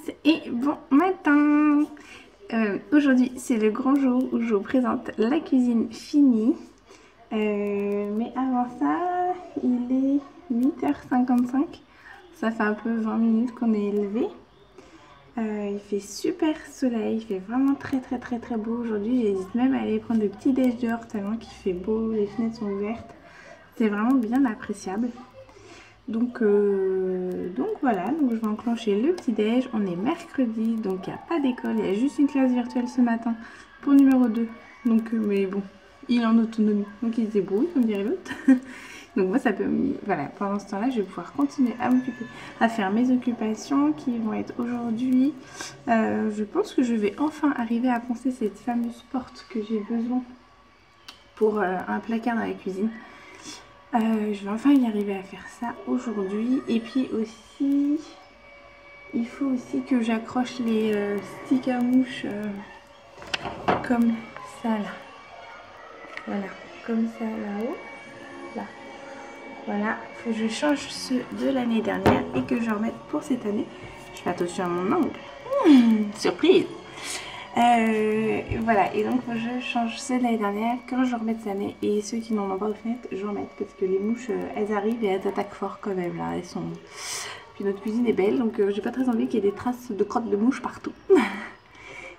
tous et bon matin. Aujourd'hui c'est le grand jour où je vous présente la cuisine finie. Mais avant ça, il est 8h55. Ça fait un peu 20 minutes qu'on est élevé. Il fait super soleil, il fait vraiment très beau aujourd'hui. J'hésite même à aller prendre le petit déj dehors tellement qu'il fait beau, les fenêtres sont ouvertes. C'est vraiment bien appréciable. Donc voilà, donc je vais enclencher le petit déj. On est mercredi, donc il n'y a pas d'école, il y a juste une classe virtuelle ce matin pour numéro 2. Donc mais bon, il est en autonomie, donc il se débrouille comme dirait l'autre. Donc moi ça peut, voilà, pendant ce temps là je vais pouvoir continuer à m'occuper, à faire mes occupations qui vont être aujourd'hui. Je pense que je vais enfin arriver à poncer cette fameuse porte que j'ai besoin pour un placard dans la cuisine. Je vais enfin y arriver à faire ça aujourd'hui. Et puis aussi, il faut aussi que j'accroche les sticks à mouches comme ça là. Voilà, comme ça là-haut. Là. Voilà, il faut que je change ceux de l'année dernière et que je remette pour cette année. Je fais attention à mon angle. Surprise! Voilà, et donc je change ceux de l'année dernière quand je remets cette année, et ceux qui n'en ont pas aux fenêtres je remets parce que les mouches elles arrivent et elles attaquent fort quand même là, elles sont... Puis notre cuisine est belle, donc j'ai pas très envie qu'il y ait des traces de crottes de mouches partout.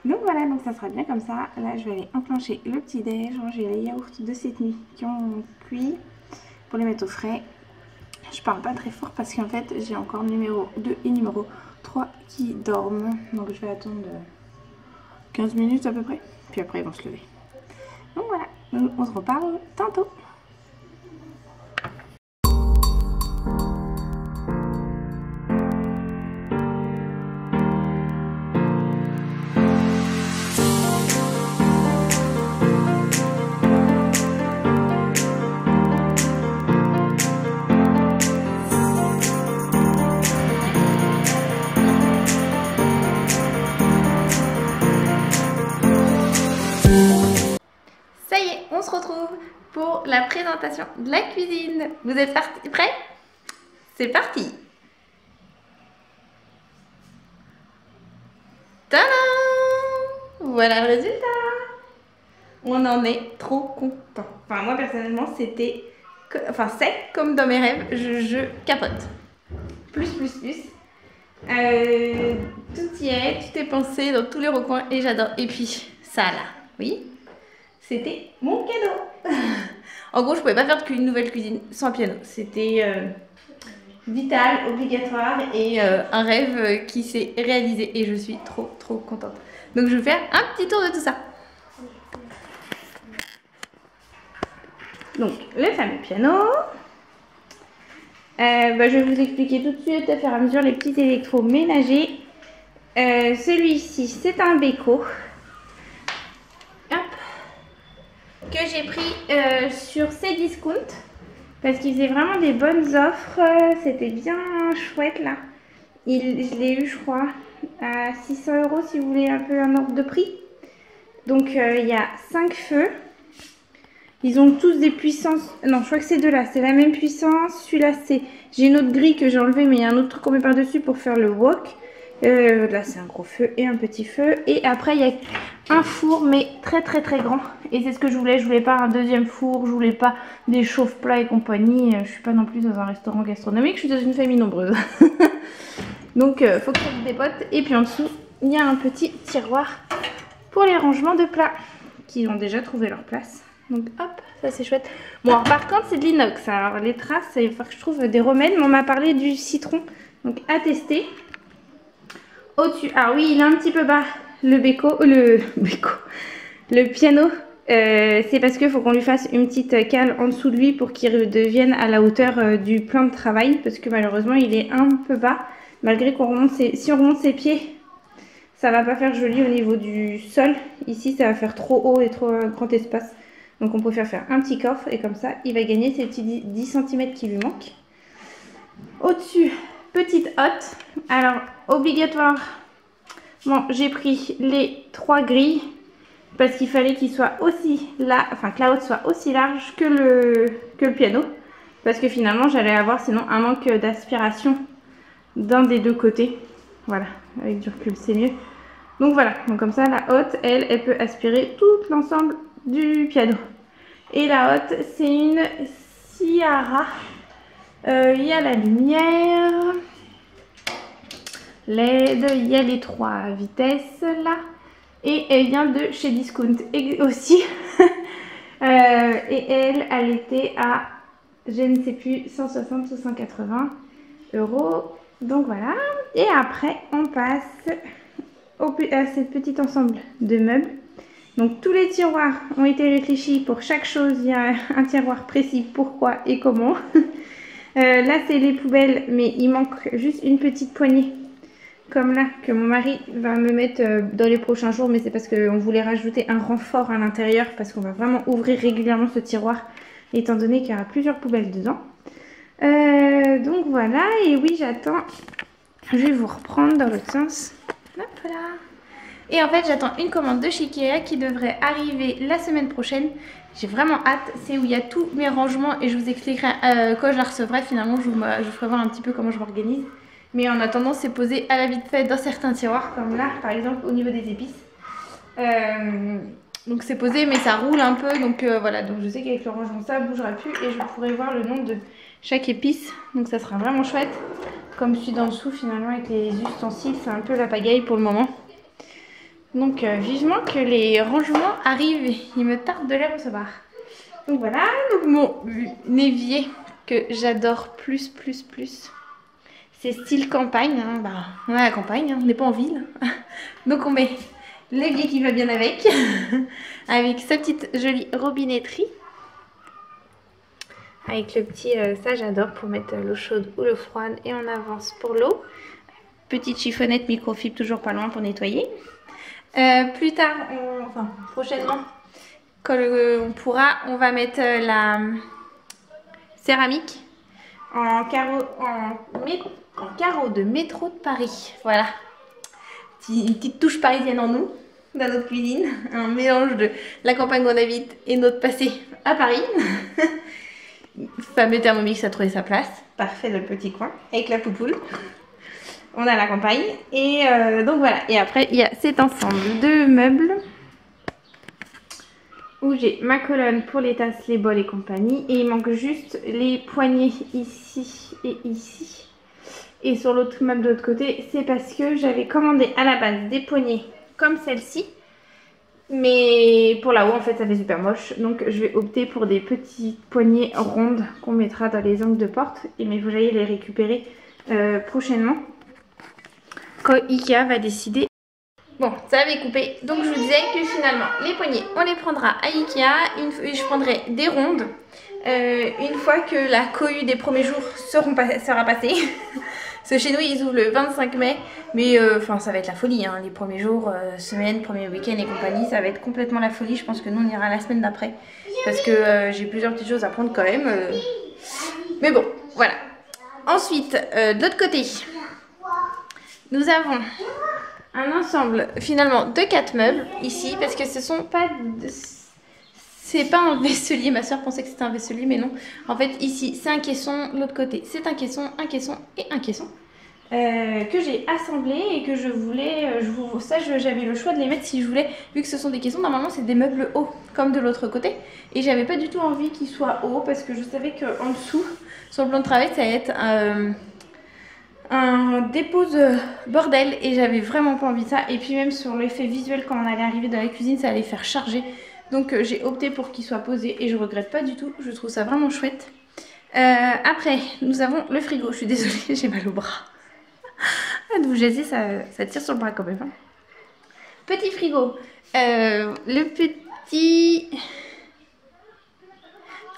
Donc voilà, donc ça sera bien comme ça. Là je vais aller enclencher le petit déj, ranger les yaourts de cette nuit qui ont cuit pour les mettre au frais. Je parle pas très fort parce qu'en fait j'ai encore numéro 2 et numéro 3 qui dorment, donc je vais attendre 15 minutes à peu près, puis après ils vont se lever. Donc voilà, on se reparle tantôt. Ça y est, on se retrouve pour la présentation de la cuisine. Vous êtes prêts? C'est parti! Tadam! Voilà le résultat! On en est trop content. Enfin, moi personnellement, c'était... c'est comme dans mes rêves, je capote. Plus. Tout y est, tout est pensé dans tous les recoins et j'adore. Et puis, ça là, oui? C'était mon cadeau. En gros, je pouvais pas faire une nouvelle cuisine sans piano. C'était vital, obligatoire et un rêve qui s'est réalisé. Et je suis trop contente. Donc, je vais faire un petit tour de tout ça. Donc, le fameux piano. Je vais vous expliquer tout de suite, à faire à mesure, les petits électroménagers. Celui-ci, c'est un Beko. Que j'ai pris sur Cdiscount parce qu'ils faisaient vraiment des bonnes offres. C'était bien chouette là. Je l'ai eu, je crois, à 600 € si vous voulez un peu un ordre de prix. Donc il y a 5 feux. Ils ont tous des puissances. Non, je crois que c'est deux-là, c'est la même puissance. Celui-là, c'est... J'ai une autre grille que j'ai enlevée, mais il y a un autre truc qu'on met par-dessus pour faire le wok. Là, c'est un gros feu et un petit feu. Et après, il y a un four, mais très grand. Et c'est ce que je voulais. Je voulais pas un deuxième four. Je voulais pas des chauffe-plats et compagnie. Je suis pas non plus dans un restaurant gastronomique. Je suis dans une famille nombreuse. Donc, faut que je des potes. Et puis en dessous, il y a un petit tiroir pour les rangements de plats qui ont déjà trouvé leur place. Donc hop, ça c'est chouette. Bon, alors, par contre, c'est de l'inox. Alors, les traces, il va falloir que je trouve des remèdes. Mais on m'a parlé du citron. Donc, à tester. Au-dessus, ah oui, il est un petit peu bas, le piano, c'est parce qu'il faut qu'on lui fasse une petite cale en dessous de lui pour qu'il redevienne à la hauteur du plan de travail, parce que malheureusement il est un peu bas, malgré qu'on remonte si on remonte ses pieds, ça va pas faire joli au niveau du sol. Ici ça va faire trop haut et trop grand espace, donc on préfère faire un petit coffre et comme ça il va gagner ces petits 10 cm qui lui manquent. Au-dessus, petite hotte. Alors, obligatoire. Bon, j'ai pris les 3 grilles parce qu'il fallait qu'il soit aussi là, enfin que la hotte soit aussi large que le piano. Parce que finalement, j'allais avoir sinon un manque d'aspiration d'un des deux côtés. Voilà, avec du recul, c'est mieux. Donc voilà, donc comme ça, la haute, elle peut aspirer tout l'ensemble du piano. Et la haute, c'est une Ciara. Il y a la lumière, LED, il y a les 3 vitesses là. Et elle vient de chez Discount aussi. Et elle était à, je ne sais plus, 160 ou 180 €. Donc voilà. Et après, on passe à ce petit ensemble de meubles. Donc tous les tiroirs ont été réfléchis pour chaque chose. Il y a un tiroir précis, pourquoi et comment. Là, c'est les poubelles, mais il manque juste une petite poignée. Comme là, que mon mari va me mettre dans les prochains jours, mais c'est parce qu'on voulait rajouter un renfort à l'intérieur, parce qu'on va vraiment ouvrir régulièrement ce tiroir, étant donné qu'il y aura plusieurs poubelles dedans. Donc voilà, et oui, j'attends, je vais vous reprendre dans l'autre sens. Hop là. Et en fait, j'attends une commande de chez Ikea qui devrait arriver la semaine prochaine. J'ai vraiment hâte, c'est où il y a tous mes rangements et je vous expliquerai quand je la recevrai. Finalement, je vous ferai voir un petit peu comment je m'organise. Mais en attendant, c'est posé à la vite fait dans certains tiroirs, comme là, par exemple, au niveau des épices. Donc c'est posé, mais ça roule un peu. Donc voilà, donc je sais qu'avec le rangement, ça ne bougera plus. Et je pourrai voir le nom de chaque épice. Donc ça sera vraiment chouette. Comme celui d'en dessous, finalement, avec les ustensiles, c'est un peu la pagaille pour le moment. Donc vivement que les rangements arrivent. Il me tarde de les recevoir. Donc voilà, donc mon évier que j'adore plus. C'est style campagne, hein. Bah, on est à la campagne, hein. On n'est pas en ville. Donc on met l'évier qui va bien avec, avec sa petite jolie robinetterie. Avec le petit, ça j'adore pour mettre l'eau chaude ou l'eau froide et on avance pour l'eau. Petite chiffonnette microfibre toujours pas loin pour nettoyer. Plus tard, enfin prochainement, quand on pourra, on va mettre la céramique en carreau de métro de Paris. Voilà. Une petite touche parisienne en nous, dans notre cuisine. Un mélange de la campagne où on habite et notre passé à Paris. Fameux Thermomix a trouvé sa place. Parfait dans le petit coin. Avec la poupoule. On a la campagne. Et donc voilà. Et après, il y a cet ensemble de meubles. Où j'ai ma colonne pour les tasses, les bols et compagnie. Et il manque juste les poignées ici et ici. Et sur l'autre meuble de l'autre côté, c'est parce que j'avais commandé à la base des poignées comme celle-ci. Mais pour là-haut, en fait, ça fait super moche. Donc, je vais opter pour des petites poignées rondes qu'on mettra dans les angles de porte. Et mais vous allez les récupérer prochainement. Quand Ikea va décider. Bon, ça avait coupé. Donc, je vous disais que finalement, les poignées, on les prendra à Ikea. Je prendrai des rondes. Une fois que la cohue des premiers jours sera passée. Parce que chez nous, ils ouvrent le 25 mai. Mais enfin, ça va être la folie. Hein. Les premiers jours, semaine, premier week-end et compagnie, ça va être complètement la folie. Je pense que nous, on ira la semaine d'après. Parce que j'ai plusieurs petites choses à prendre quand même. Mais bon, voilà. Ensuite, de l'autre côté, nous avons un ensemble finalement de 4 meubles ici. Parce que ce sont pas... C'est pas un vaisselier, ma soeur pensait que c'était un vaisselier, mais non. En fait, ici, c'est un caisson, l'autre côté, c'est un caisson et un caisson. Que j'ai assemblé et que je voulais, j'avais le choix de les mettre si je voulais, vu que ce sont des caissons, normalement c'est des meubles hauts, comme de l'autre côté. Et j'avais pas du tout envie qu'ils soient hauts, parce que je savais qu'en dessous, sur le plan de travail, ça allait être un dépose bordel, et j'avais vraiment pas envie de ça. Et puis même sur l'effet visuel, quand on allait arriver dans la cuisine, ça allait faire charger. Donc j'ai opté pour qu'il soit posé et je regrette pas du tout, je trouve ça vraiment chouette. Après, nous avons le frigo, je suis désolée, j'ai mal au bras. De vous jaser, ça tire sur le bras quand même. Hein. Petit frigo, le petit...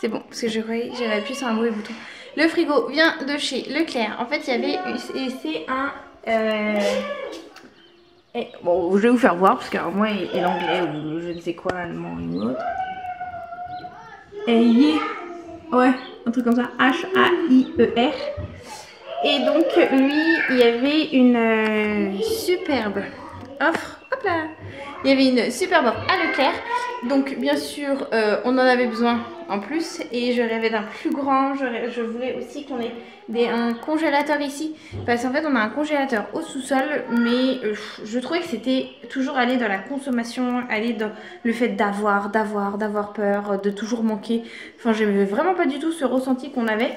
C'est bon, parce que j'avais appuyé sur un mauvais bouton. Le frigo vient de chez Leclerc. En fait, il y avait... Et c'est un... bon, je vais vous faire voir parce que moi et l'anglais ou je ne sais quoi, allemand ou autre. Ouais, un truc comme ça, H-A-I-E-R. Et donc lui, il y avait une superbe offre. Hop là. Il y avait une superbe offre à Leclerc. Donc bien sûr, on en avait besoin en plus. Et je rêvais d'un plus grand. Je voulais aussi qu'on ait un congélateur ici. Parce qu'en fait, on a un congélateur au sous-sol. Mais je trouvais que c'était toujours aller dans la consommation. Aller dans le fait d'avoir peur, de toujours manquer. Enfin, j'aimais vraiment pas du tout ce ressenti qu'on avait.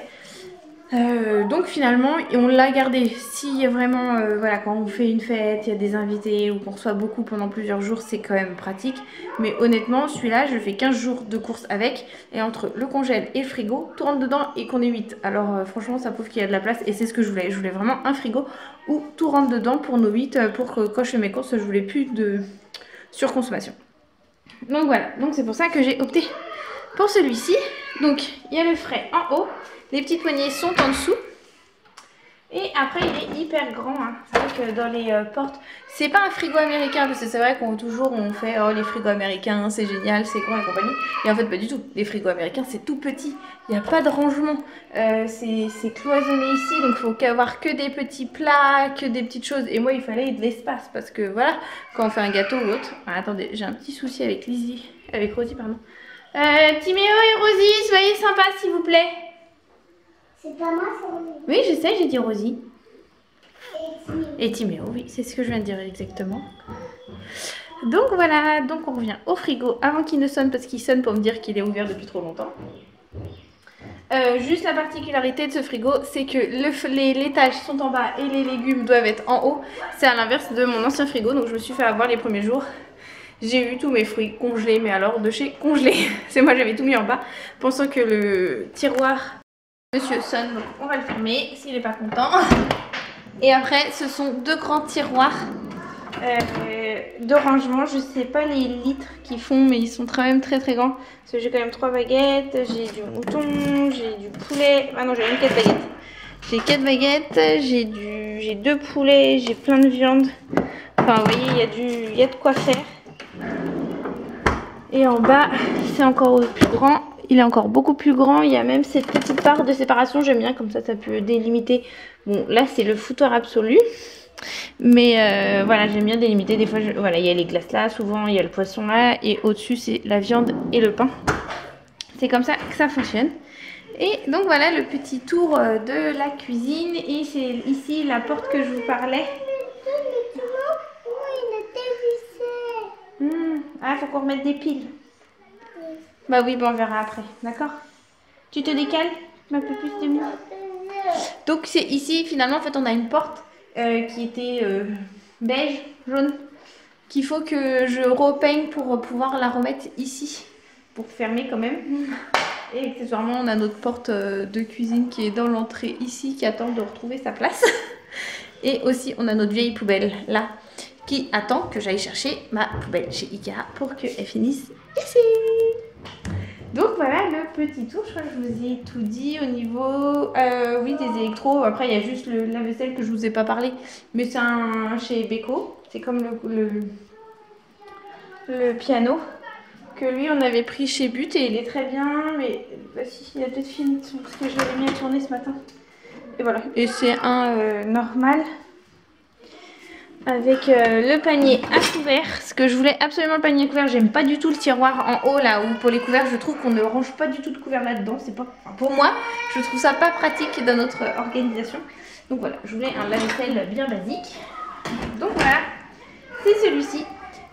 Donc finalement on l'a gardé. Si vraiment voilà, quand on fait une fête, il y a des invités ou qu'on reçoit beaucoup pendant plusieurs jours, c'est quand même pratique. Mais honnêtement celui-là je fais 15 jours de course avec. Et entre le congèle et le frigo, tout rentre dedans et qu'on est 8. Alors franchement ça prouve qu'il y a de la place. Et c'est ce que je voulais. Je voulais vraiment un frigo où tout rentre dedans pour nos 8. Pour que quand je fais mes courses, je voulais plus de surconsommation. Donc voilà, donc c'est pour ça que j'ai opté pour celui-ci. Donc il y a le frais en haut. Les petites poignées sont en dessous. Et après, il est hyper grand. Hein. C'est vrai que dans les portes, c'est pas un frigo américain. Parce que c'est vrai qu'on fait oh, les frigos américains, c'est génial, c'est grand et compagnie. Et en fait, pas du tout. Les frigos américains, c'est tout petit. Il n'y a pas de rangement. C'est cloisonné ici. Donc, il faut avoir que des petits plats, que des petites choses. Et moi, il fallait de l'espace. Parce que voilà, quand on fait un gâteau ou autre. Ah, attendez, j'ai un petit souci avec Rosie, pardon. Timéo et Rosie, soyez sympas, s'il vous plaît. C'est pas moi, c'est Rosie. Oui, je sais, j'ai dit Rosie. Et Timéo, oui, c'est ce que je viens de dire exactement. Donc voilà, donc on revient au frigo avant qu'il ne sonne, parce qu'il sonne pour me dire qu'il est ouvert depuis trop longtemps. Juste la particularité de ce frigo, c'est que les laitages sont en bas et les légumes doivent être en haut. C'est à l'inverse de mon ancien frigo, donc je me suis fait avoir les premiers jours. J'ai eu tous mes fruits congelés, mais alors de chez congelé. C'est moi, j'avais tout mis en bas, pensant que le tiroir... Monsieur sonne, donc on va le fermer s'il n'est pas content. Et après, ce sont deux grands tiroirs de rangement. Je sais pas les litres qu'ils font, mais ils sont quand même très très grands. Parce que j'ai quand même 3 baguettes, j'ai du mouton, j'ai du poulet. Ah non, j'ai même 4 baguettes. J'ai 4 baguettes, j'ai 2 poulets, j'ai plein de viande. Enfin, vous voyez, il y a de quoi faire. Et en bas, c'est encore plus grand. Il est encore beaucoup plus grand. Il y a même cette petite part de séparation. J'aime bien, comme ça peut délimiter. Bon, là, c'est le foutoir absolu. Mais voilà, j'aime bien délimiter. Des fois, voilà, il y a les glaces là. Souvent, il y a le poisson là. Et au-dessus, c'est la viande et le pain. C'est comme ça que ça fonctionne. Et donc, voilà le petit tour de la cuisine. Et c'est ici la porte que je vous parlais. Ah, faut qu'on remette des piles. Bah oui, bon, on verra après, d'accord? Tu te décales un peu plus de moi. Donc c'est ici, finalement, en fait, on a une porte qui était beige, jaune, qu'il faut que je repeigne pour pouvoir la remettre ici, pour fermer quand même. Et accessoirement, on a notre porte de cuisine qui est dans l'entrée ici, qui attend de retrouver sa place. Et aussi, on a notre vieille poubelle là, qui attend que j'aille chercher ma poubelle chez Ikea pour qu'elle finisse ici. Donc voilà le petit tour, je crois que je vous ai tout dit au niveau oui, des électros. Après il y a juste le lave-vaisselle que je vous ai pas parlé, mais c'est un chez Beko, c'est comme le piano que lui on avait pris chez But et il est très bien, mais bah, si, il a peut-être fini parce que je l'avais mis à tourner ce matin. Et voilà, et c'est un normal. Avec le panier à couvert, parce que je voulais absolument le panier à couvert. J'aime pas du tout le tiroir en haut là où pour les couverts, je trouve qu'on ne range pas du tout de couverts là-dedans. C'est pas, enfin, pour moi, je trouve ça pas pratique dans notre organisation. Donc voilà, je voulais un lave-vaisselle bien basique. Donc voilà, c'est celui-ci.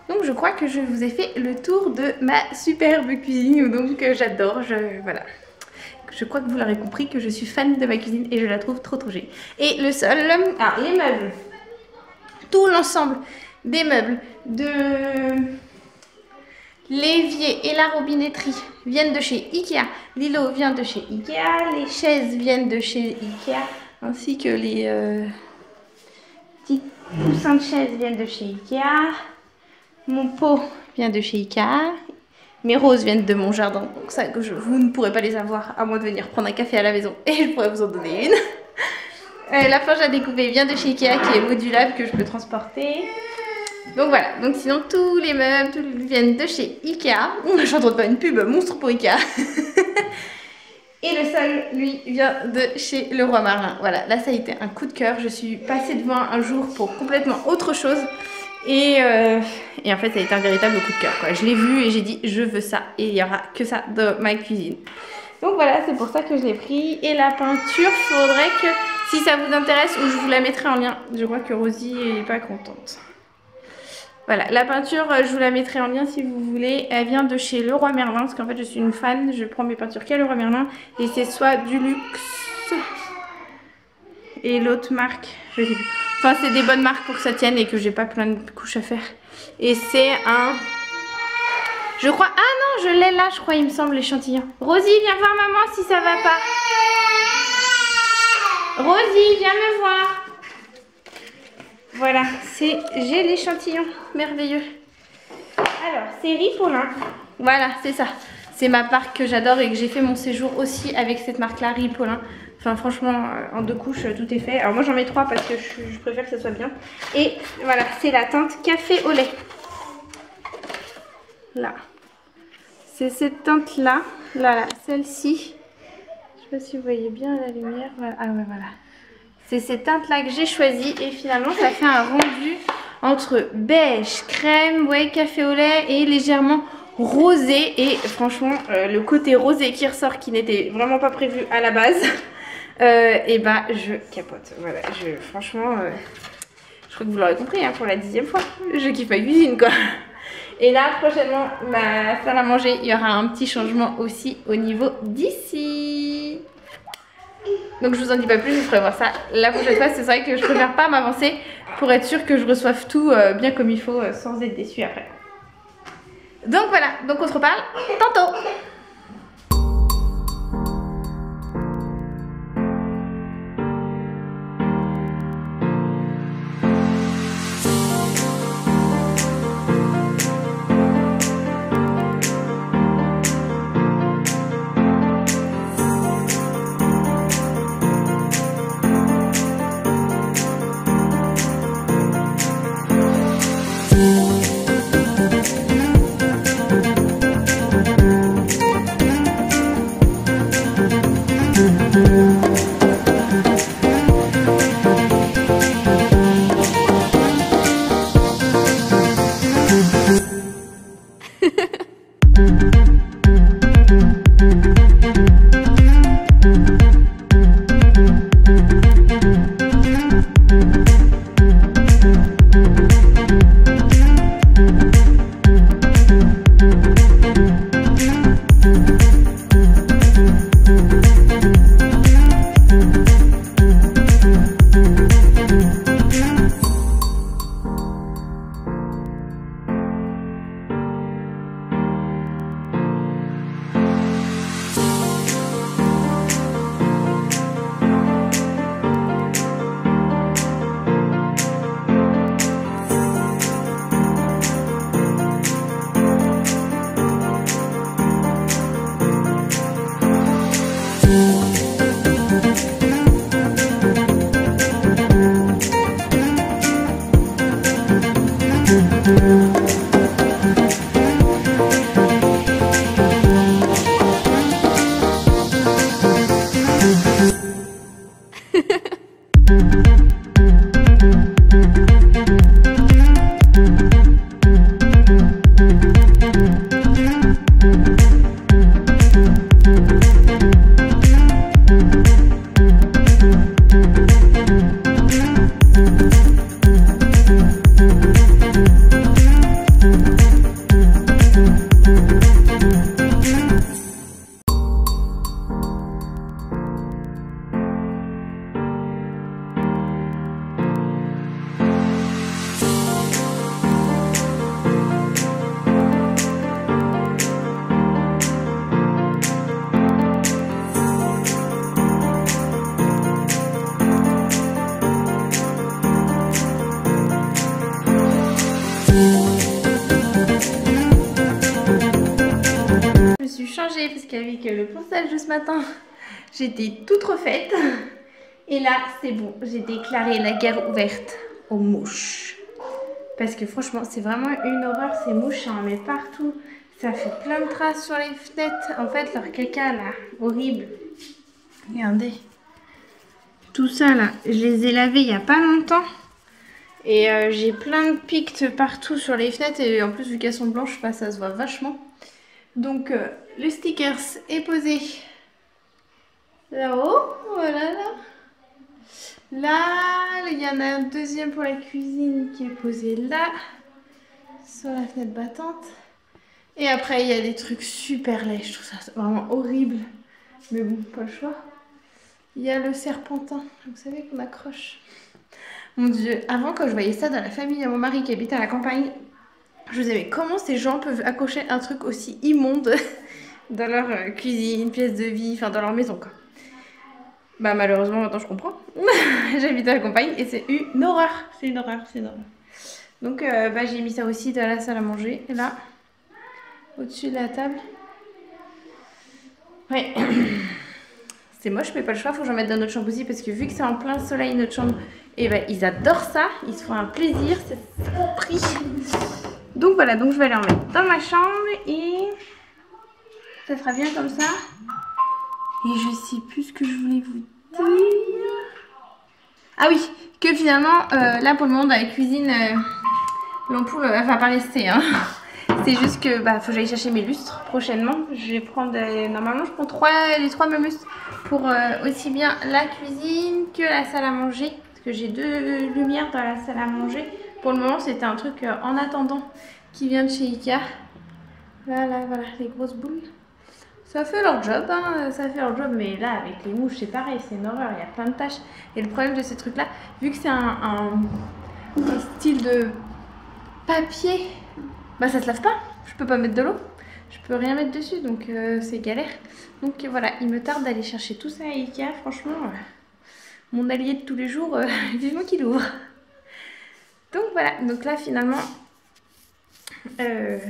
Donc je crois que je vous ai fait le tour de ma superbe cuisine, donc j'adore. Voilà. Je crois que vous l'aurez compris que je suis fan de ma cuisine et je la trouve trop jolie. Et le sol, alors les meubles. Tout l'ensemble des meubles de l'évier et la robinetterie viennent de chez Ikea. L'îlot vient de chez Ikea. Les chaises viennent de chez Ikea. Ainsi que les petits coussins de chaises viennent de chez Ikea. Mon pot vient de chez Ikea. Mes roses viennent de mon jardin. Donc ça, vous ne pourrez pas les avoir à moins de venir prendre un café à la maison. Et je pourrais vous en donner une. La planche à découper vient de chez Ikea qui est modulable, que je peux transporter. Donc voilà, donc sinon tous les meubles viennent de chez Ikea. Je suis en train de faire une pub monstre pour Ikea. Et le sol, lui, vient de chez Leroy Merlin. Voilà, là ça a été un coup de cœur. Je suis passée devant un jour pour complètement autre chose. Et en fait ça a été un véritable coup de cœur quoi. Je l'ai vu et j'ai dit je veux ça et il n'y aura que ça dans ma cuisine. Donc voilà, c'est pour ça que je l'ai pris. Et la peinture, faudrait que si ça vous intéresse, ou je vous la mettrai en lien. Je crois que Rosie n'est pas contente. Voilà, la peinture, je vous la mettrai en lien si vous voulez. Elle vient de chez Leroy Merlin, parce qu'en fait je suis une fan. Je prends mes peintures qu'à Leroy Merlin. Et c'est soit du luxe et l'autre marque, je sais plus. Enfin, c'est des bonnes marques pour que ça tienne et que j'ai pas plein de couches à faire. Et c'est un... Je crois... Ah non, je l'ai là, je crois, il me semble, l'échantillon. Rosie, viens voir maman si ça va pas. Rosie, viens me voir. Voilà, j'ai l'échantillon merveilleux. Alors, c'est Ripolin. Voilà, c'est ça. C'est ma marque que j'adore et que j'ai fait mon séjour aussi avec cette marque-là, Ripolin. Enfin, franchement, en 2 couches, tout est fait. Alors moi, j'en mets 3 parce que je préfère que ça soit bien. Et voilà, c'est la teinte café au lait. Là. C'est cette teinte-là. Là, celle-ci. Je sais pas si vous voyez bien la lumière. Voilà. Ah ouais, voilà. C'est cette teinte-là que j'ai choisie. Et finalement, ça fait un rendu entre beige, crème, ouais, café au lait et légèrement rosé. Et franchement, le côté rosé qui ressort, qui n'était vraiment pas prévu à la base, et bah, je capote. Voilà, franchement, je crois que vous l'aurez compris, hein, pour la 10e fois. Je kiffe ma cuisine, quoi. Et là, prochainement, ma salle à manger, il y aura un petit changement aussi au niveau d'ici. Donc je vous en dis pas plus, je vous ferai voir ça la prochaine fois. C'est vrai que je préfère pas m'avancer pour être sûre que je reçoive tout bien comme il faut sans être déçue après. Donc voilà, donc on se reparle tantôt. Parce qu'avec le ponçage de ce matin, j'étais toute refaite. Et là, c'est bon, j'ai déclaré la guerre ouverte aux mouches. Parce que franchement, c'est vraiment une horreur, ces mouches, hein, mais partout. Ça fait plein de traces sur les fenêtres. En fait, leur caca, là, horrible. Regardez. Tout ça, là, je les ai lavés il n'y a pas longtemps. Et j'ai plein de pics partout sur les fenêtres et en plus vu qu'elles sont blanches, bah, ça se voit vachement. Donc le stickers est posé là-haut, voilà là. Là, il y en a un deuxième pour la cuisine qui est posé là, sur la fenêtre battante. Et après, il y a des trucs super laids, je trouve ça vraiment horrible. Mais bon, pas le choix. Il y a le serpentin, vous savez, qu'on accroche. Mon Dieu, avant quand je voyais ça dans la famille à mon mari qui habitait à la campagne, je me disais mais comment ces gens peuvent accrocher un truc aussi immonde dans leur cuisine, pièce de vie, enfin dans leur maison quoi. Bah malheureusement maintenant je comprends. J'habite à la campagne et c'est une horreur, c'est une horreur, c'est une horreur. Donc bah, j'ai mis ça aussi dans la salle à manger, là, au-dessus de la table. Ouais. C'est moche mais pas le choix, faut que j'en mette dans notre chambre aussi parce que vu que c'est en plein soleil notre chambre, et ben ils adorent ça, ils se font un plaisir, c'est compris. Donc voilà, donc je vais aller en mettre dans ma chambre et ça sera bien comme ça. Et je sais plus ce que je voulais vous dire. Ah oui, que finalement là pour le moment dans la cuisine, l'ampoule va pas rester hein. C'est juste que bah faut que j'aille chercher mes lustres prochainement. Je vais prendre normalement je prends les trois mêmes lustres pour aussi bien la cuisine que la salle à manger. Parce que j'ai 2 lumières dans la salle à manger. Pour le moment c'était un truc en attendant qui vient de chez Ikea. Là voilà les grosses boules. Ça fait leur job hein, ça fait leur job. Mais là avec les mouches c'est pareil, c'est une horreur, il y a plein de tâches. Et le problème de ces trucs là, vu que c'est un style de papier, bah ça se lave pas, je peux pas mettre de l'eau, je peux rien mettre dessus donc c'est galère. Donc voilà, il me tarde d'aller chercher tout ça à Ikea, franchement, mon allié de tous les jours, vivement qu'il ouvre. Donc voilà, donc là finalement, Aïe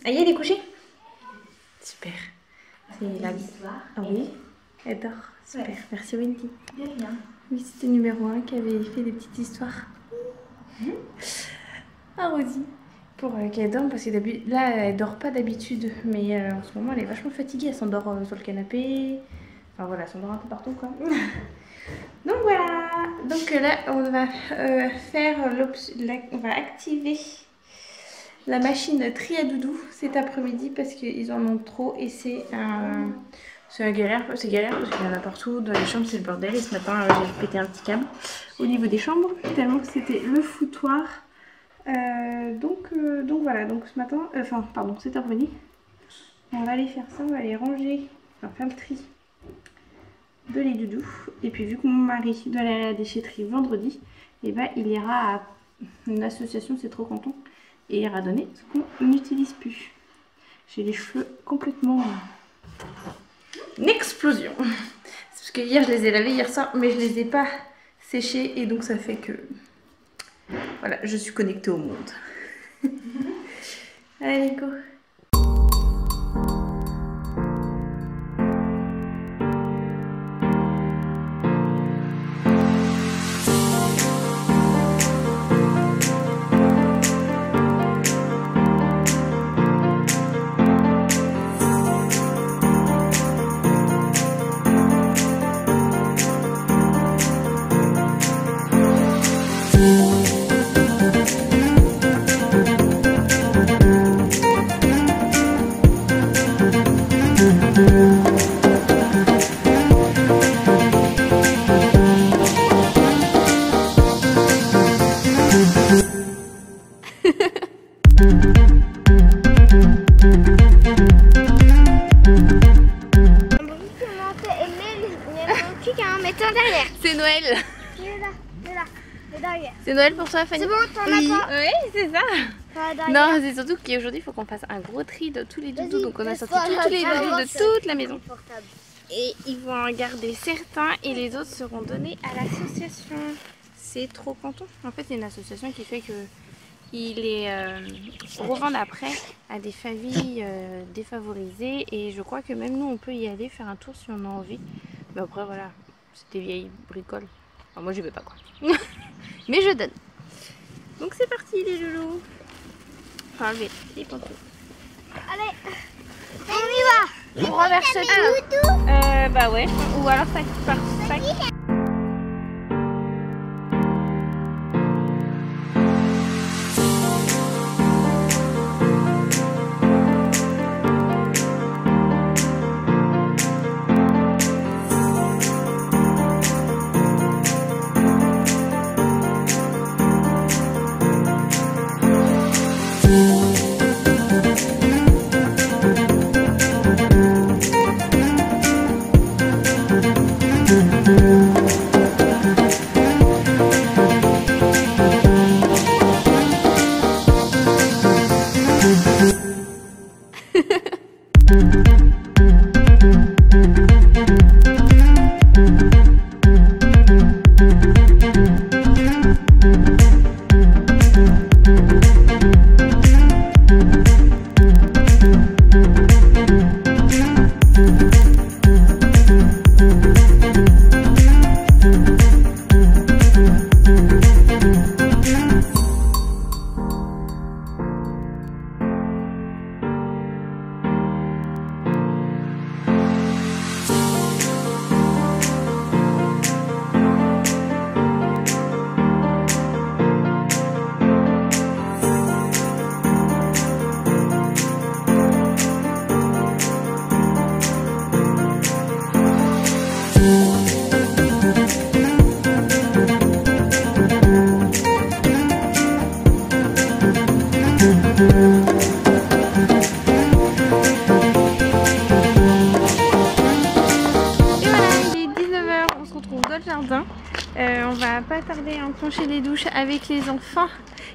elle est couchée. Super. C'est la histoire. Ah oui, elle dort, super, ouais. Merci Wendy. De rien. Oui, c'était numéro 1 qui avait fait des petites histoires. Ah Rosie. Pour qu'elle dorme parce que là elle dort pas d'habitude mais en ce moment elle est vachement fatiguée, elle s'endort sur le canapé, enfin voilà, elle s'endort un peu partout quoi. Donc voilà, donc là on va on va activer la machine tri à doudou cet après-midi parce qu'ils en ont trop et c'est galère parce qu'il y en a partout dans les chambres, c'est le bordel. Et ce matin j'ai pété un petit câble au niveau des chambres tellement que c'était le foutoir. Donc voilà, donc ce matin, cet après-midi, on va aller faire ça, on va aller ranger, enfin faire le tri de les doudous. Et puis vu que mon mari doit aller à la déchetterie vendredi, et ben il ira à une association, c'est trop content, et il ira donner ce qu'on n'utilise plus. J'ai les cheveux complètement une explosion. C'est parce que hier je les ai lavés hier soir, mais je les ai pas séchés et donc ça fait que voilà, je suis connectée au monde. Allez, go. C'est Noël. C'est Noël pour toi, Fanny? C'est bon, t'en as pas? Oui, c'est ça. Non, c'est surtout qu'aujourd'hui il faut qu'on fasse un gros tri de tous les doudous. Donc on a sorti tous les doudous de toute la maison. Et ils vont en garder certains et les autres seront donnés à l'association. C'est trop content. En fait, c'est une association qui fait que ils les revendent après à des familles défavorisées. Et je crois que même nous on peut y aller faire un tour si on a envie. Mais après voilà, c'est des vieilles bricoles. Enfin, moi j'y vais pas quoi. Mais je donne. Donc c'est parti les loulous. Enfin enlever les pantoufles. Allez, on y va. On renverse tout. Bah ouais, ou alors sac par sac. On se retrouve dans le jardin. On va pas tarder à enclencher les douches avec les enfants.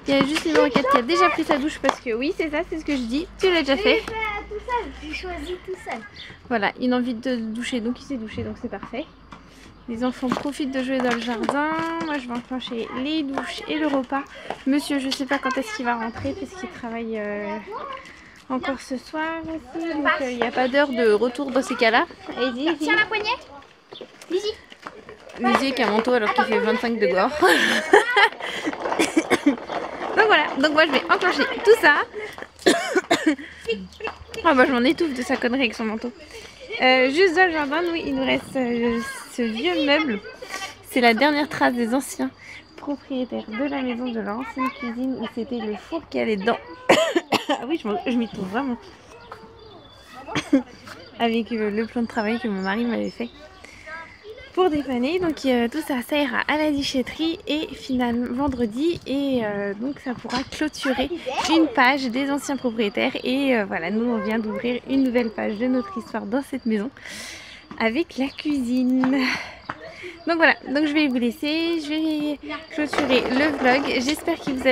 Il y a juste numéro 4 qui a déjà pris sa douche parce que oui, c'est ça, c'est ce que je dis. Tu l'as déjà fait. Tout seul, j'ai choisi tout seul. Voilà, une envie de doucher, donc il s'est douché, donc c'est parfait. Les enfants profitent de jouer dans le jardin. Moi, je vais enclencher les douches et le repas. Monsieur, je sais pas quand est-ce qu'il va rentrer parce qu'il travaille encore ce soir aussi. Donc il n'y a pas d'heure de retour dans ces cas-là. Allez-y, Tiens la poignée. Lizzie. Lizzie avec un manteau alors qu'il fait 25 dehors. Donc voilà, donc moi je vais enclencher tout ça. Oh bah je m'en étouffe de sa connerie avec son manteau. Juste dans le jardin, oui, il nous reste ce vieux meuble. C'est la dernière trace des anciens propriétaires de la maison, de l'ancienne cuisine où c'était le four qui allait dedans. Ah oui, je m'y trouve vraiment. Avec le plan de travail que mon mari m'avait fait pour dépanner. Donc tout ça, ça ira à la déchetterie et finalement vendredi, et donc ça pourra clôturer une page des anciens propriétaires. Et voilà, nous on vient d'ouvrir une nouvelle page de notre histoire dans cette maison avec la cuisine. Donc voilà, donc je vais vous laisser, je vais clôturer le vlog. J'espère qu'il vous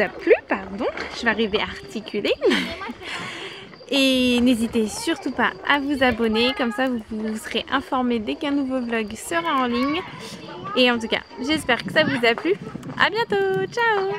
a plu, pardon, je vais arriver à articuler. Et n'hésitez surtout pas à vous abonner, comme ça vous serez informés dès qu'un nouveau vlog sera en ligne. Et en tout cas, j'espère que ça vous a plu. À bientôt, ciao!